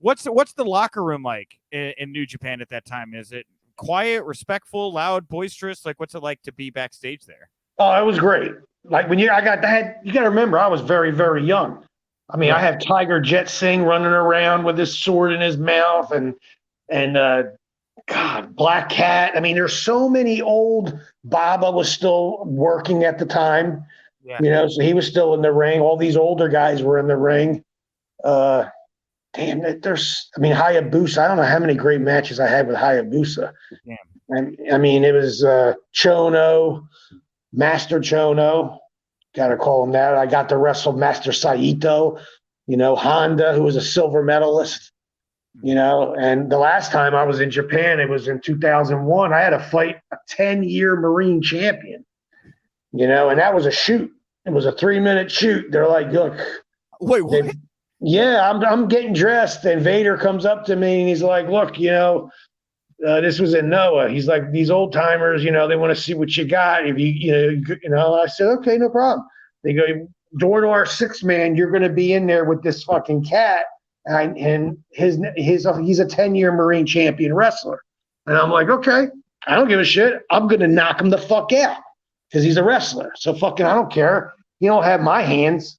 What's the locker room like in New Japan at that time? Is it quiet, respectful, loud, boisterous? Like, what's it like to be backstage there? Oh, it was great. Like when I got that, you got to remember, I was very, very young. I mean, I Right. have Tiger Jet Singh running around with his sword in his mouth, and God, Black Cat. I mean, there's so many old. Baba was still working at the time, Yeah. so he was still in the ring. All these older guys were in the ring. Uh, Damn, I mean, Hayabusa. I don't know how many great matches I had with Hayabusa. Damn. And I mean, it was Chono, Master Chono. Got to call him that. I got to wrestle Master Saito, Honda, who was a silver medalist, and the last time I was in Japan, it was in 2001. I had to fight a 10-year Marine champion, and that was a shoot. It was a 3-minute shoot. They're like, look, Wait, what? yeah, I'm getting dressed, and Vader comes up to me and he's like, look, this was in Noah. He's like, these old timers, they want to see what you got. If I said, okay, no problem. They go, during our 6-man, you're going to be in there with this fucking cat, and he's a 10-year Marine champion wrestler. And I'm like, okay, I don't give a shit. I'm going to knock him the fuck out because he's a wrestler. So fucking, I don't care. You don't have my hands.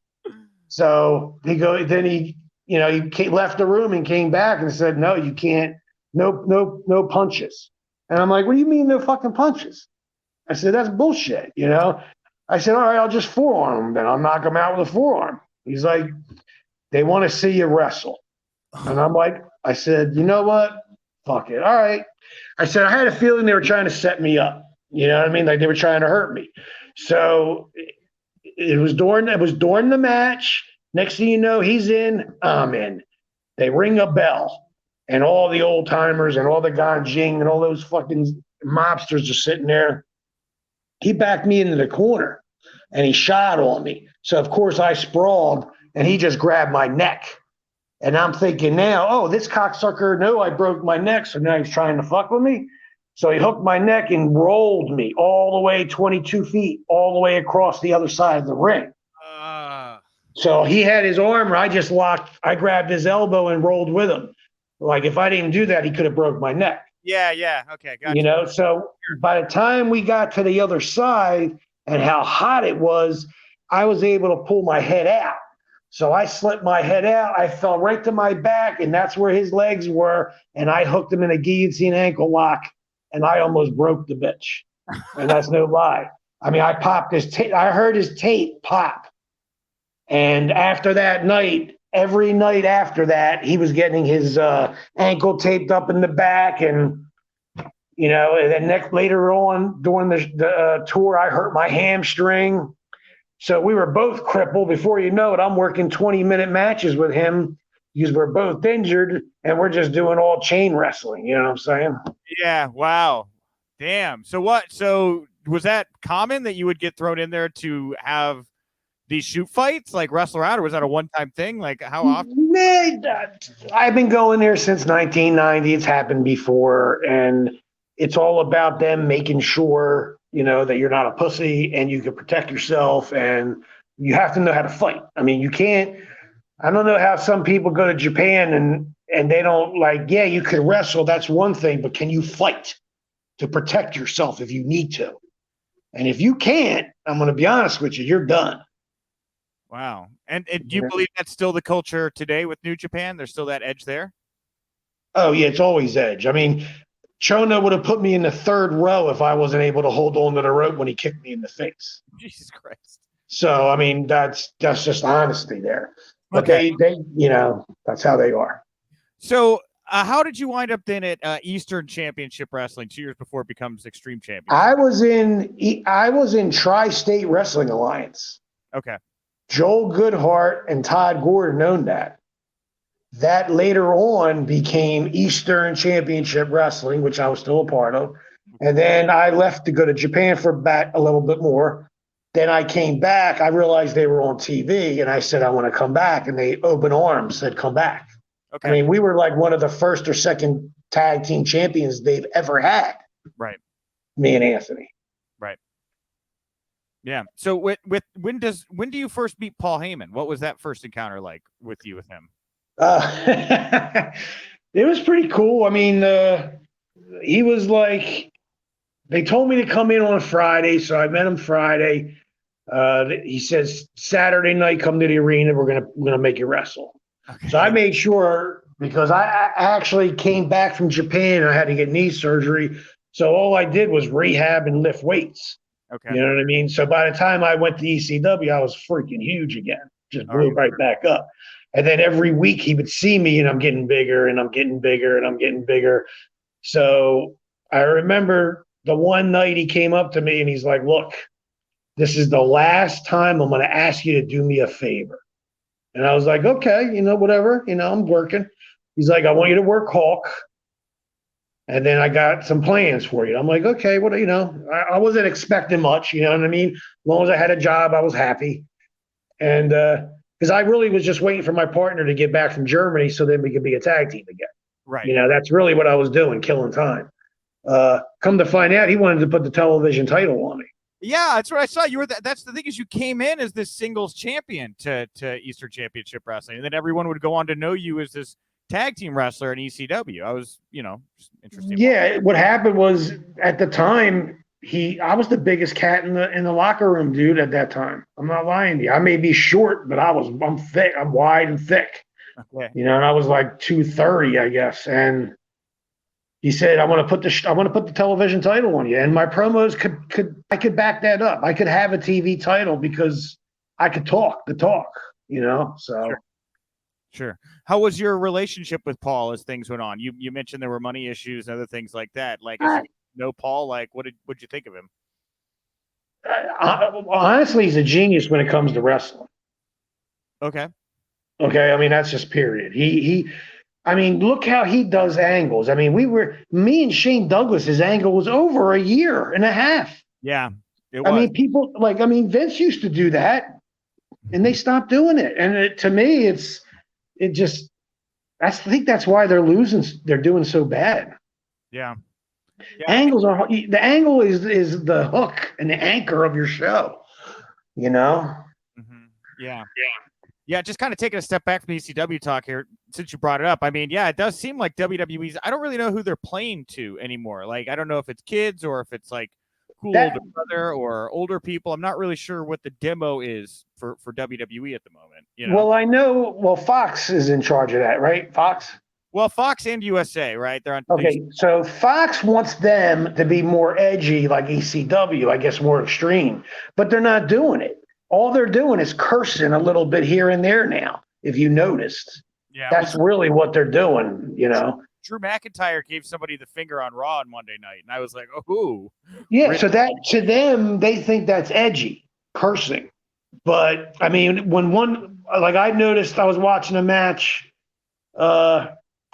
So he left the room and came back and said, no, you can't. No punches. And I'm like, what do you mean no fucking punches? I said, that's bullshit, I said, all right, I'll just forearm him then. I'll knock him out with a forearm. He's like, they want to see you wrestle. And I said, you know what? Fuck it. All right. I said, I had a feeling they were trying to set me up. You know what I mean? Like they were trying to hurt me. So it was during the match. Next thing you know, he's in, I'm in. They ring a bell. And all the old timers and all the Ganjing and all those fucking mobsters are sitting there. He backed me into the corner and he shot on me. So, of course, I sprawled and he just grabbed my neck. And I'm thinking now, oh, this cocksucker knew I broke my neck. So now he's trying to fuck with me. So he hooked my neck and rolled me all the way 22 feet, all the way across the other side of the ring. So he had his arm. I grabbed his elbow and rolled with him. Like if I didn't do that, he could have broke my neck. Yeah. Okay, gotcha. So by the time we got to the other side and how hot it was, I was able to pull my head out. So I slipped my head out. I fell right to my back, and that's where his legs were. And I hooked him in a guillotine ankle lock, and I almost broke the bitch. And that's no lie. I mean, I popped his tape. I heard his tape pop. And after that night, every night after that, he was getting his ankle taped up in the back. And, and then later on during the tour, I hurt my hamstring. So we were both crippled. Before you know it, I'm working 20-minute matches with him because we're both injured and we're just doing all chain wrestling. You know what I'm saying? Yeah. Wow. Damn. So was that common that you would get thrown in there to have these shoot fights, like wrestle around, or was that a one-time thing? Like how often? I've been going there since 1990. It's happened before, and it's all about them making sure that you're not a pussy and you can protect yourself, and you have to know how to fight. I mean, you can't. I don't know how some people go to Japan and they don't yeah, you can wrestle. That's one thing, but can you fight to protect yourself if you need to? And if you can't, I'm going to be honest with you, you're done. Wow. And do you believe that's still the culture today with New Japan? There's still that edge there? Oh, yeah, it's always edge. I mean, Chono would have put me in the third row if I wasn't able to hold on to the rope when he kicked me in the face. Jesus Christ. So, I mean, that's just honesty there. But okay. they that's how they are. So, how did you wind up then at Eastern Championship Wrestling 2 years before it becomes Extreme Championship? I was in Tri-State Wrestling Alliance. Okay. Joel Goodhart and Todd Gordon owned that. That later on became Eastern Championship Wrestling, which I was still a part of. And then I left to go to Japan for a little bit more. Then I came back. I realized they were on TV, and I said, I want to come back. And they open arms said, come back. Okay. I mean, we were like one of the first or second tag team champions they've ever had. Right. Me and Anthony. Right. Yeah. So when do you first meet Paul Heyman? What was that first encounter like with him? It was pretty cool. I mean, he was like, they told me to come in on a Friday, so I met him Friday. He says Saturday night, come to the arena. We're gonna make you wrestle. Okay. So I made sure because I actually came back from Japan and I had to get knee surgery. So all I did was rehab and lift weights. Okay. You know what I mean? So by the time I went to ECW, I was freaking huge again. Just All blew right. right back up. And then every week he would see me and I'm getting bigger and I'm getting bigger and I'm getting bigger. So I remember the one night he came up to me and he's like, look, this is the last time I'm going to ask you to do me a favor. And I was like, okay, whatever, I'm working. He's like, I want you to work Hawk. And then I got some plans for you. I'm like, okay, what, I wasn't expecting much, you know what I mean? As long as I had a job, I was happy. And because I really was just waiting for my partner to get back from Germany so then we could be a tag team again. Right. That's really what I was doing, killing time. Come to find out, he wanted to put the television title on me. Yeah, that's what I saw. You were that's the thing is you came in as this singles champion to Eastern Championship Wrestling, and then everyone would go on to know you as this tag team wrestler in ECW. I was, just interesting. Yeah, what happened was at the time I was the biggest cat in the locker room, dude. At that time, I'm not lying to you. I may be short, but I'm thick. I'm wide and thick. Okay. And I was like 230, I guess, and he said, I want to put the television title on you. And my promos I could back that up. I could have a TV title because I could talk the talk, so. Sure. How was your relationship with Paul as things went on? You mentioned there were money issues and other things like that. Like, as you know Paul, like, what'd you think of him? Honestly, he's a genius when it comes to wrestling. Okay. Okay. I mean, that's just period. I mean, look how he does angles. I mean, me and Shane Douglas's angle was over a year and a half. Yeah, it was. I mean, Vince used to do that and they stopped doing it. And to me, I think that's why they're losing. They're doing so bad. Yeah. Angles the angle is the hook and the anchor of your show, Mm-hmm. Yeah, just kind of taking a step back from the ECW talk here, since you brought it up. I mean, yeah, it does seem like WWE's, I don't really know who they're playing to anymore. Like, I don't know if it's kids or if it's like cool older brother or older people. I'm not really sure what the demo is for WWE at the moment. Well, I know. Well, Fox is in charge of that, right? Fox? Well, Fox and USA, right? They're on. Okay, so Fox wants them to be more edgy like ECW, I guess more extreme, but they're not doing it. All they're doing is cursing a little bit here and there now, if you noticed. Yeah, that's really what they're doing, Drew McIntyre gave somebody the finger on Raw on Monday night, and I was like, oh. Yeah, so that to them, they think that's edgy, cursing. But, I mean, I noticed I was watching a match, and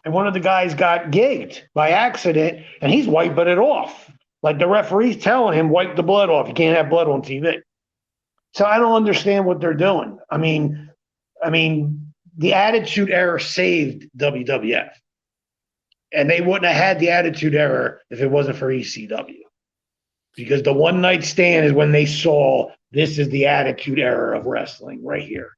one of the guys got gigged by accident, and he's wiping it off. Like the referee's telling him, wipe the blood off. You can't have blood on TV. So I don't understand what they're doing. I mean, the Attitude Era saved WWF. And they wouldn't have had the Attitude Era if it wasn't for ECW. Because the one night stand is when they saw this is the Attitude Era of wrestling right here.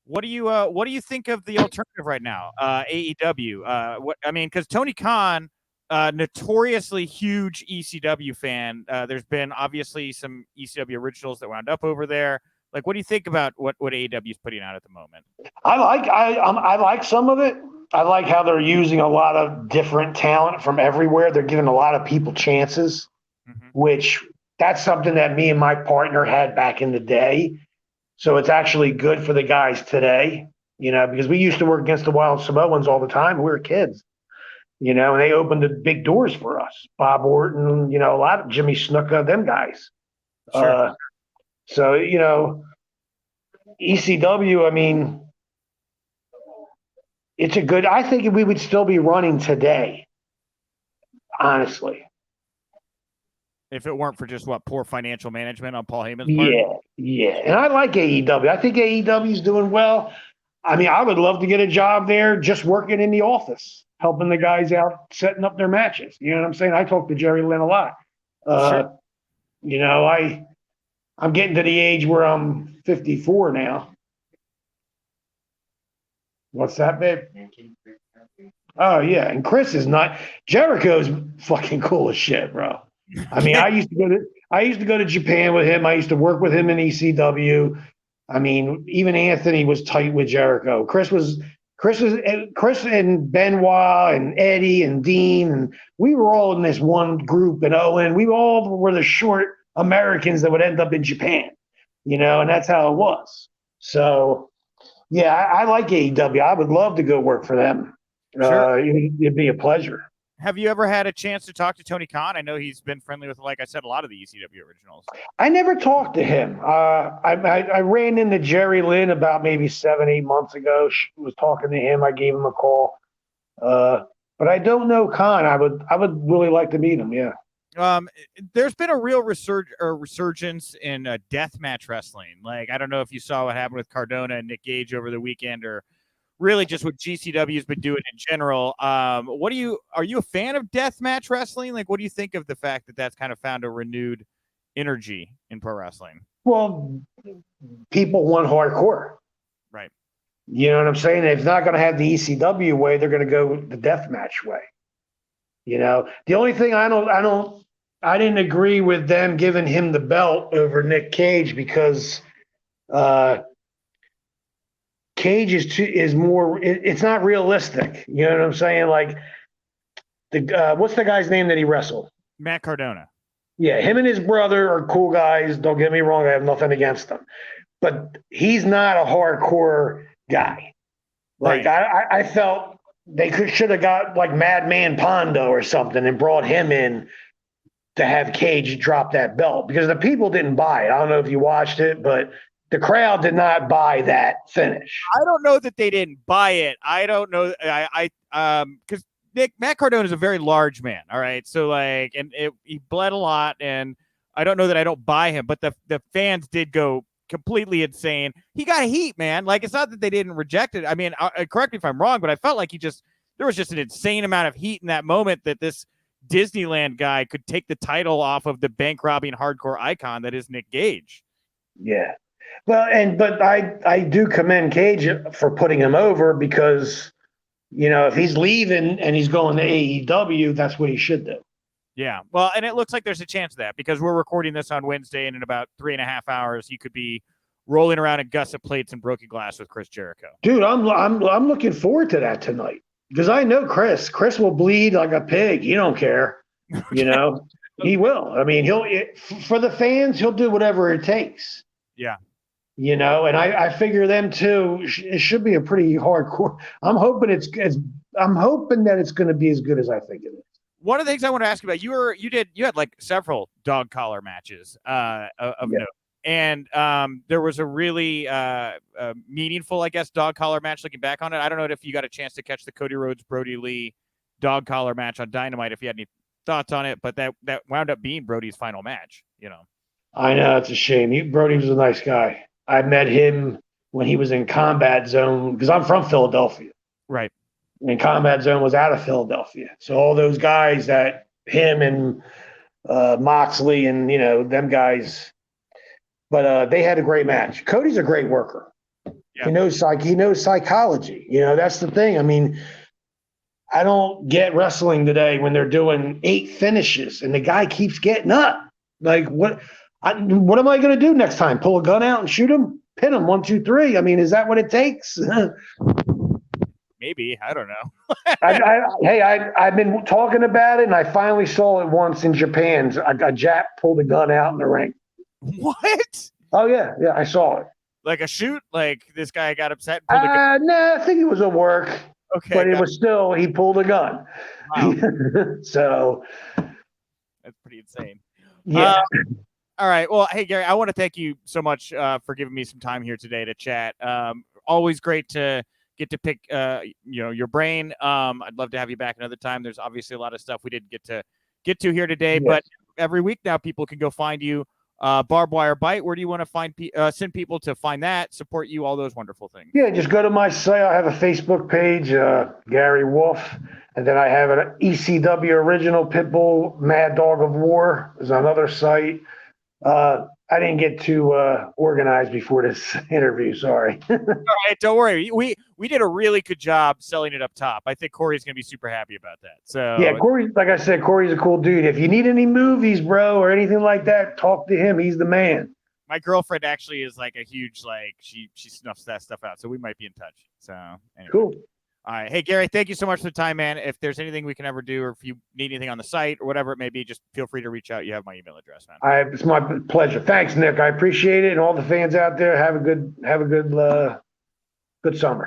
What do you think of the alternative right now? AEW. Because Tony Khan, notoriously huge ECW fan. There's been obviously some ECW originals that wound up over there. Like, what do you think about what AEW is putting out at the moment? I like some of it. I like how they're using a lot of different talent from everywhere. They're giving a lot of people chances, which that's something that me and my partner had back in the day. So it's actually good for the guys today, because we used to work against the Wild Samoans all the time. We were kids. And they opened the big doors for us. Bob Orton, a lot of Jimmy Snuka, them guys. Sure. So, ECW, I mean, I think we would still be running today, honestly. If it weren't for just poor financial management on Paul Heyman's part? Yeah. And I like AEW. I think AEW is doing well. I mean, I would love to get a job there just working in the office, helping the guys out, setting up their matches. You know what I'm saying? I talk to Jerry Lynn a lot. Sure. I'm getting to the age where I'm 54 now. What's that, babe? Oh yeah, and Chris is not. Jericho's fucking cool as shit, bro. I mean, I used to go to Japan with him. I used to work with him in ECW. I mean, even Anthony was tight with Jericho. Chris and Benoit and Eddie and Dean, and we were all in this one group. And Owen, we all were the short Americans that would end up in Japan, and that's how it was. So, yeah, I like AEW. I would love to go work for them. Sure. It'd be a pleasure. Have you ever had a chance to talk to Tony Khan? I know he's been friendly with, like I said, a lot of the ECW originals. I never talked to him. I ran into Jerry Lynn about maybe 7-8 months ago. She was talking to him. I gave him a call. But I don't know Khan. I would really like to meet him. Yeah. There's been a real resurgence in deathmatch wrestling. Like, I don't know if you saw what happened with Cardone and Nick Gage over the weekend, or really just what GCW's been doing in general. Are you a fan of deathmatch wrestling? Like, what do you think of the fact that that's kind of found a renewed energy in pro wrestling? Well, people want hardcore. Right. You know what I'm saying? If they're not going to have the ECW way, they're going to go the deathmatch way. The only thing I didn't agree with them giving him the belt over Nick Cage because Cage is more. It's not realistic. You know what I'm saying? Like what's the guy's name that he wrestled? Matt Cardona. Yeah, him and his brother are cool guys. Don't get me wrong. I have nothing against them, but he's not a hardcore guy. Like right. I felt they should have got like Madman Pondo or something and brought him in to have Cage drop that belt because the people didn't buy it. I don't know if you watched it, but the crowd did not buy that finish. I don't know that they didn't buy it. I don't know. Because Matt Cardone is a very large man. All right. So he bled a lot, and I don't know that I don't buy him, but the fans did go completely insane. He got heat, man. Like, it's not that they didn't reject it. I mean, correct me if I'm wrong, but I felt like there was just an insane amount of heat in that moment that this Disneyland guy could take the title off of the bank robbing hardcore icon that is Nick Gage. Yeah. Well, but I do commend Cage for putting him over because, if he's leaving and he's going to AEW, that's what he should do. Yeah. Well, and it looks like there's a chance of that because we're recording this on Wednesday, and in about 3.5 hours, you could be rolling around in gusset plates and broken glass with Chris Jericho. Dude, I'm looking forward to that tonight because I know Chris. Chris will bleed like a pig. He don't care. He will. I mean, for the fans, he'll do whatever it takes. Yeah. And I figure them too. It should be a pretty hardcore. I'm hoping that it's going to be as good as I think it is. One of the things I want to ask you about, you had like several dog collar matches of note, and there was a really meaningful, I guess, dog collar match. Looking back on it, I don't know if you got a chance to catch the Cody Rhodes Brody Lee dog collar match on Dynamite. If you had any thoughts on it, but that wound up being Brody's final match. I know, it's a shame. Brody was a nice guy. I met him when he was in Combat Zone because I'm from Philadelphia. Right. And Combat Zone was out of Philadelphia. So all those guys him and Moxley and, them guys, but they had a great match. Cody's a great worker. Yeah. He knows psychology. That's the thing. I mean, I don't get wrestling today when they're doing 8 finishes and the guy keeps getting up. Like, what am I going to do next time? Pull a gun out and shoot him? Pin him 1, 2, 3. I mean, is that what it takes? Maybe. I don't know. I've been talking about it, and I finally saw it once in Japan. A Jap pulled a gun out in the ring. What? Oh, yeah. Yeah, I saw it. Like a shoot? Like this guy got upset and pulled a gun? No, I think it was a work. Okay. But it was still, he pulled a gun. Wow. So. That's pretty insane. Yeah. All right. Well, hey, Gary, I want to thank you so much for giving me some time here today to chat. Always great to get to pick, your brain. I'd love to have you back another time. There's obviously a lot of stuff we didn't get to here today, yes. But every week now people can go find you. Barbed Wire Bite. Where do you want to send people to find that, support you, all those wonderful things? Yeah, just go to my site. I have a Facebook page, Gary Wolfe, and then I have an ECW original Pitbull Mad Dog of War is another site. I didn't get too organized before this interview. Sorry. All right, don't worry. We did a really good job selling it up top. I think Corey's going to be super happy about that. So Yeah, Corey, like I said, Corey's a cool dude. If you need any movies, bro, or anything like that, talk to him. He's the man. my girlfriend actually is like a huge she snuffs that stuff out. So we might be in touch. So anyway. Cool. All right. Hey, Gary, thank you so much for the time, man. If there's anything we can ever do, or if you need anything on the site or whatever it may be, just feel free to reach out. You have my email address, man. It's my pleasure. Thanks, Nick. I appreciate it. And all the fans out there, have a good summer.